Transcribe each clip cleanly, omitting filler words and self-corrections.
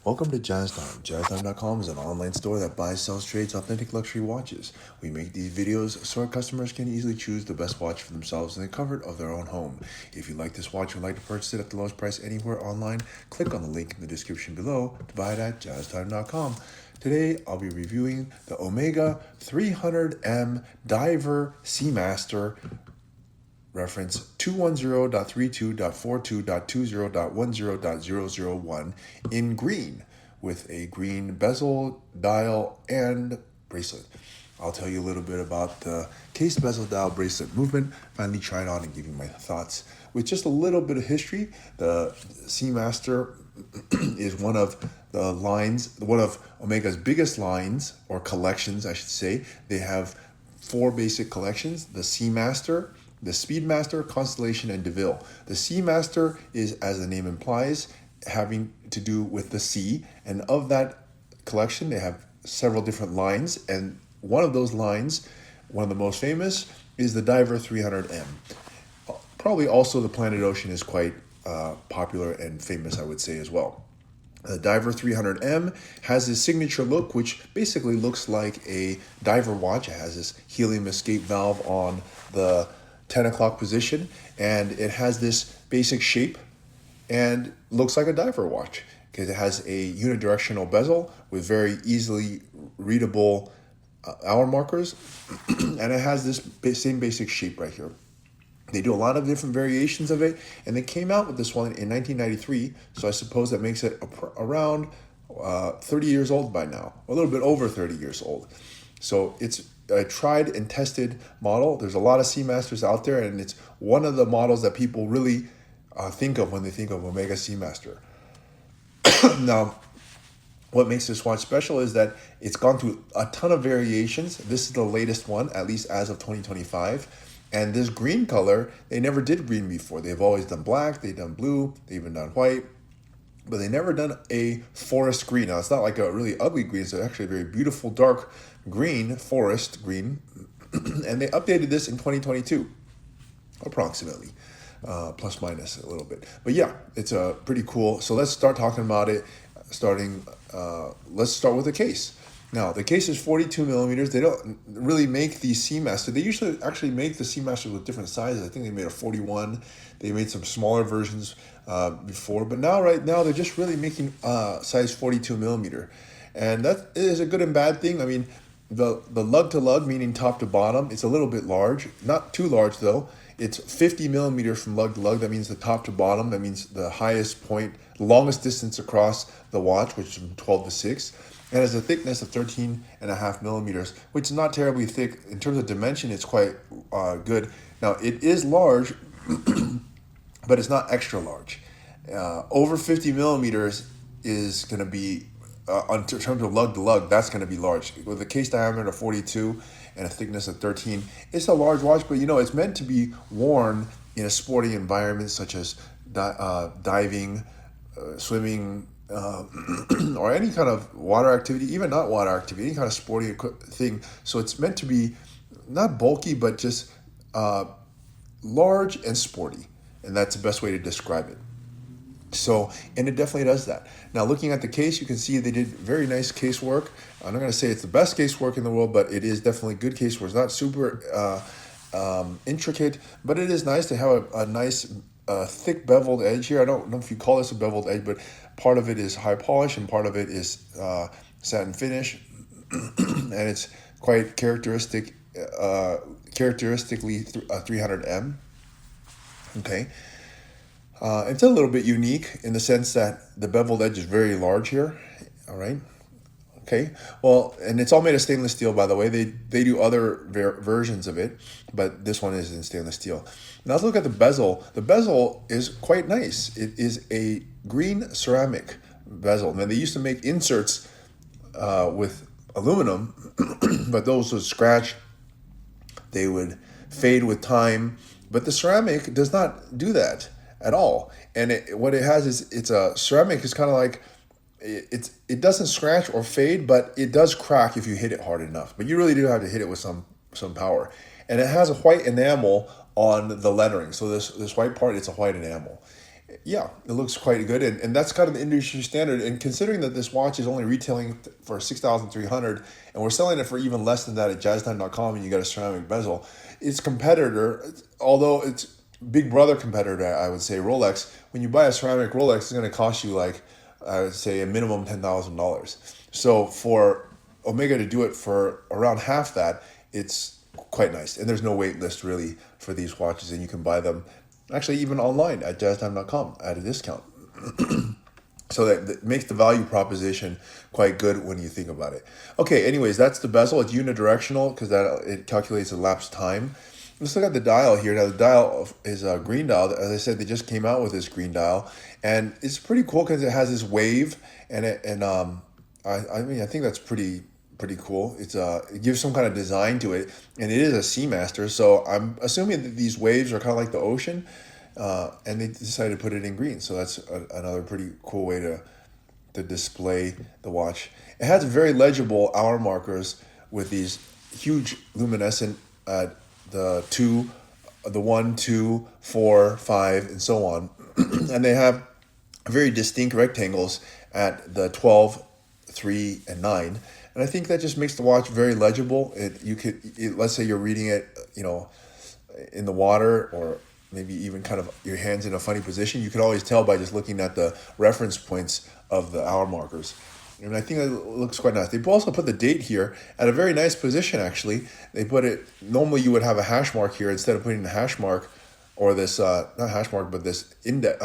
Welcome to Jazz Time. JazzTime.com is an online store that buys, sells, trades authentic luxury watches. We make these videos so our customers can easily choose the best watch for themselves in the comfort of their own home. If you like this watch and would like to purchase it at the lowest price anywhere online, click on the link in the description below to buy it at JazzTime.com. Today, I'll be reviewing the Omega 300M Diver Seamaster reference 210.32.42.20.10.001 in green with a green bezel, dial, and bracelet. I'll tell you a little bit about the case bezel dial bracelet movement, finally try it on and give you my thoughts. With just a little bit of history, the Seamaster is one of the lines, one of Omega's biggest lines, or collections, I should say. They have four basic collections: the Seamaster, the Speedmaster, Constellation, and DeVille. The Seamaster is, as the name implies, having to do with the sea. And of that collection, they have several different lines. And one of those lines, one of the most famous, is the Diver 300M. Probably also the Planet Ocean is quite popular and famous, I would say, as well. The Diver 300M has this signature look, which basically looks like a diver watch. It has this helium escape valve on the 10 o'clock position, and it has this basic shape and looks like a diver watch because it has a unidirectional bezel with very easily readable hour markers, and it has this same basic shape right here. They do a lot of different variations of it, and they came out with this one in 1993, so I suppose that makes it around 30 years old by now, a little bit over 30 years old. So it's a tried and tested model. There's a lot of Seamasters out there, and it's one of the models that people really think of when they think of Omega Seamaster. Now, what makes this watch special is that it's gone through a ton of variations. This is the latest one, at least as of 2025. And this green color, they never did green before. They've always done black, they've done blue, they've even done white, but they never done a forest green. Now, it's not like a really ugly green. It's actually a very beautiful dark green, forest green. And they updated this in 2022, approximately, plus minus a little bit. But yeah, it's pretty cool. So let's start talking about it. Let's start with the case. Now, the case is 42 millimeters. They don't really make the Seamaster. They usually actually make the Seamasters with different sizes. I think they made a 41. They made some smaller versions before. But now, right now, they're just really making size 42 millimeter. And that is a good and bad thing. I mean, the lug to lug, meaning top to bottom, it's a little bit large. Not too large, though. It's 50 millimeters from lug to lug. That means the top to bottom. That means the highest point, longest distance across the watch, which is from 12 to 6. And has a thickness of 13.5 millimeters, which is not terribly thick. In terms of dimension, it's quite good. Now, it is large, but it's not extra large. Over 50 millimeters is going to be, in terms of lug to lug, that's going to be large. With a case diameter of 42 and a thickness of 13, it's a large watch, but it's meant to be worn in a sporting environment such as diving, swimming, or any kind of water activity, even not water activity, any kind of sporting thing. So it's meant to be not bulky, but just large and sporty. And that's the best way to describe it. So, and it definitely does that. Now, looking at the case, you can see they did very nice case work. I'm not going to say it's the best case work in the world, but it is definitely good case work. It's not super intricate, but it is nice to have a nice thick beveled edge here. I don't know if you call this a beveled edge, but part of it is high polish and part of it is satin finish, and it's quite characteristically 300M. Okay, it's a little bit unique in the sense that the beveled edge is very large here. All right. Okay, well, and it's all made of stainless steel, by the way. They do other versions of it, but this one is in stainless steel. Now let's look at the bezel. The bezel is quite nice. It is a green ceramic bezel. Now, they used to make inserts with aluminum, but those would scratch. They would fade with time, but the ceramic does not do that at all. And what it has is, it's a ceramic is kind of like, it doesn't scratch or fade, but it does crack if you hit it hard enough. But you really do have to hit it with some power. And it has a white enamel on the lettering. So this white part, it's a white enamel. Yeah, it looks quite good, and that's kind of the industry standard. And considering that this watch is only retailing for 6,300, and we're selling it for even less than that at jazztime.com, and you got a ceramic bezel, its competitor, although it's big brother competitor, I would say Rolex. When you buy a ceramic Rolex, it's going to cost you like, I would say, a minimum $10,000. So for Omega to do it for around half that, it's quite nice. And there's no wait list really for these watches, and you can buy them actually even online at jazztime.com at a discount. So that makes the value proposition quite good when you think about it. Okay, anyways, that's the bezel. It's unidirectional because that it calculates elapsed time. Let's look at the dial here. Now the dial is a green dial. As I said, they just came out with this green dial, and it's pretty cool because it has this wave, and I mean I think that's pretty cool. It gives some kind of design to it, and it is a Seamaster. So I'm assuming that these waves are kind of like the ocean, and they decided to put it in green. So that's another pretty cool way to display the watch. It has very legible hour markers with these huge luminescent the 2, the 1, 2, 4, 5, and so on, and they have very distinct rectangles at the 12, 3, and 9. And I think that just makes the watch very legible. Let's say you're reading it, in the water, or maybe even kind of your hands in a funny position. You can always tell by just looking at the reference points of the hour markers. And I think it looks quite nice. They also put the date here at a very nice position, actually. They put it, normally you would have a hash mark here. Instead of putting the hash mark, or this, not hash mark, but this this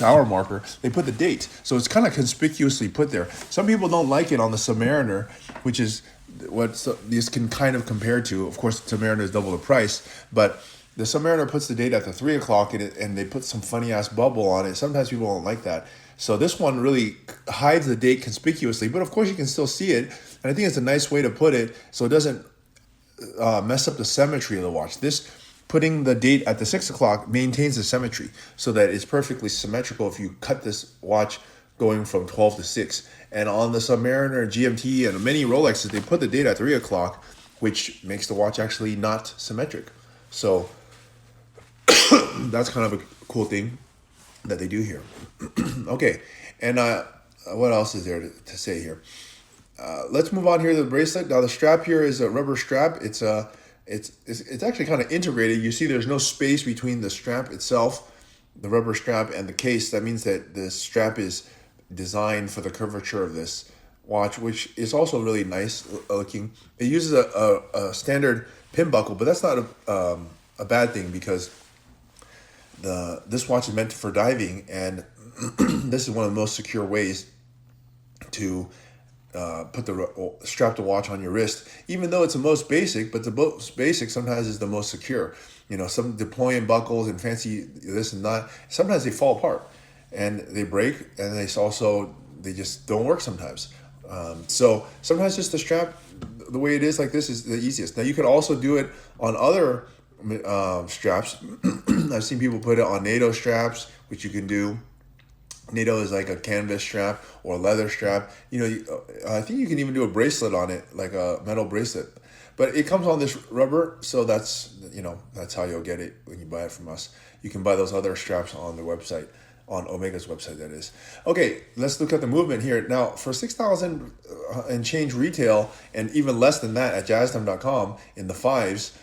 hour marker, they put the date. So it's kind of conspicuously put there. Some people don't like it on the Submariner, which is what these can kind of compare to. Of course, the Submariner is double the price, but the Submariner puts the date at the 3 o'clock, and they put some funny ass bubble on it. Sometimes people don't like that. So this one really hides the date conspicuously, but of course you can still see it. And I think it's a nice way to put it so it doesn't mess up the symmetry of the watch. This putting the date at the 6 o'clock maintains the symmetry so that it's perfectly symmetrical if you cut this watch going from 12 to 6. And on the Submariner, GMT, and many Rolexes, they put the date at 3 o'clock, which makes the watch actually not symmetric. So that's kind of a cool thing that they do here. Okay, and what else is there to say here? Let's move on here to the bracelet. Now the strap here is a rubber strap. It's actually kind of integrated. You see there's no space between the strap itself, the rubber strap, and the case. That means that the strap is designed for the curvature of this watch, which is also really nice looking. It uses a standard pin buckle, but that's not a bad thing because this watch is meant for diving, and this is one of the most secure ways to strap the watch on your wrist, even though it's the most basic, but the most basic sometimes is the most secure. Some deploying buckles and fancy this and that, sometimes they fall apart and they break, and they just don't work sometimes. So sometimes just the strap, the way it is like this, is the easiest. Now you can also do it on other straps. I've seen people put it on NATO straps, which you can do. NATO is like a canvas strap or a leather strap. I think you can even do a bracelet on it, like a metal bracelet. But it comes on this rubber, so that's how you'll get it when you buy it from us. You can buy those other straps on the website, on Omega's website, that is. Okay, let's look at the movement here. Now, for 6,000 and change retail, and even less than that at jazztime.com in the 5s,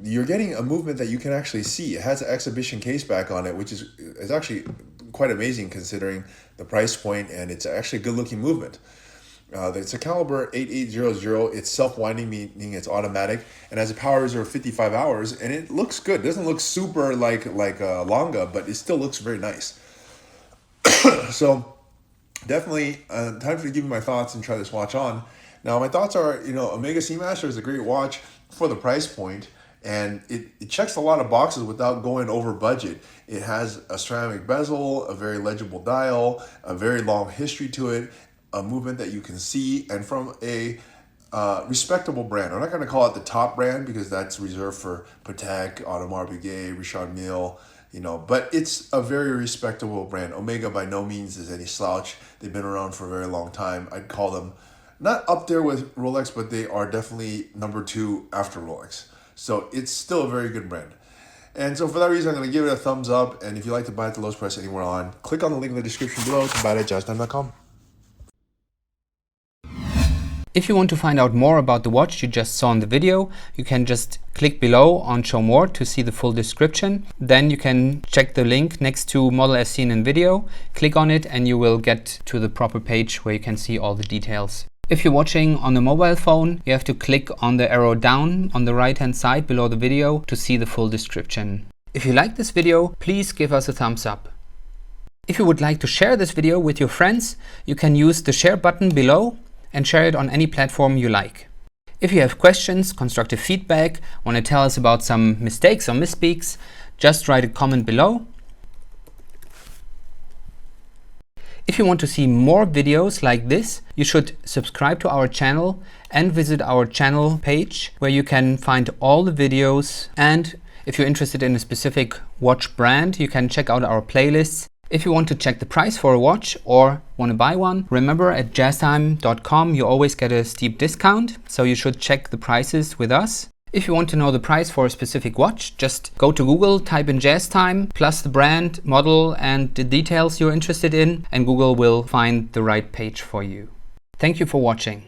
you're getting a movement that you can actually see. It has an exhibition case back on it, which is actually quite amazing considering the price point, and it's actually a good looking movement. It's a caliber 8800. It's self-winding, meaning it's automatic, and has a power reserve of 55 hours, and it looks good. It doesn't look super like a Longa, but it still looks very nice. So definitely time to give you my thoughts and try this watch on. Now my thoughts are, Omega Seamaster is a great watch for the price point, and it checks a lot of boxes without going over budget. It has a ceramic bezel, a very legible dial, a very long history to it, a movement that you can see, and from a respectable brand. I'm not going to call it the top brand because that's reserved for Patek, Audemars Piguet, Richard Mille, but it's a very respectable brand. Omega by no means is any slouch. They've been around for a very long time. I'd call them not up there with Rolex, but they are definitely number 2 after Rolex. So it's still a very good brand. And so for that reason, I'm going to give it a thumbs up. And if you'd like to buy it at the lowest price anywhere on, click on the link in the description below to buy it at jazztime.com. If you want to find out more about the watch you just saw in the video, you can just click below on Show More to see the full description. Then you can check the link next to model as seen in video, click on it and you will get to the proper page where you can see all the details. If you're watching on a mobile phone, you have to click on the arrow down on the right hand side below the video to see the full description. If you like this video, please give us a thumbs up. If you would like to share this video with your friends, you can use the share button below and share it on any platform you like. If you have questions, constructive feedback, want to tell us about some mistakes or misspeaks, just write a comment below. If you want to see more videos like this, you should subscribe to our channel and visit our channel page where you can find all the videos. And if you're interested in a specific watch brand, you can check out our playlists. If you want to check the price for a watch or want to buy one, remember at jazztime.com you always get a steep discount, so you should check the prices with us. If you want to know the price for a specific watch, just go to Google, type in JazzTime, plus the brand, model and the details you're interested in, and Google will find the right page for you. Thank you for watching.